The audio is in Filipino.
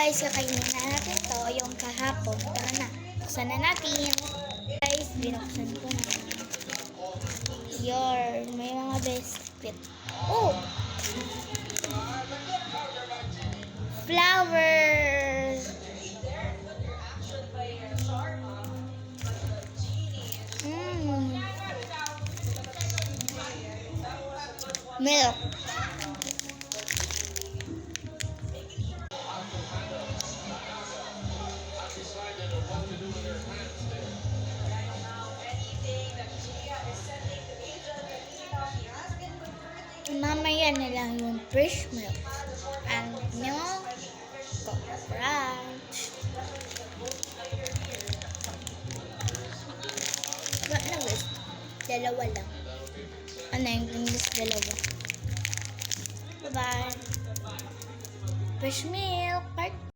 Guys, kakainin na natin to yung kahapon. Tara na. Buksan na natin. Guys, binuksan ko na. Your, may mga biscuit. Oh! Flowers! Milk. Mamaya na lang yung fresh milk and milk crunch. What na guys? Dalawa lang. Ano yung English dalawa? Bye-bye. Fresh milk.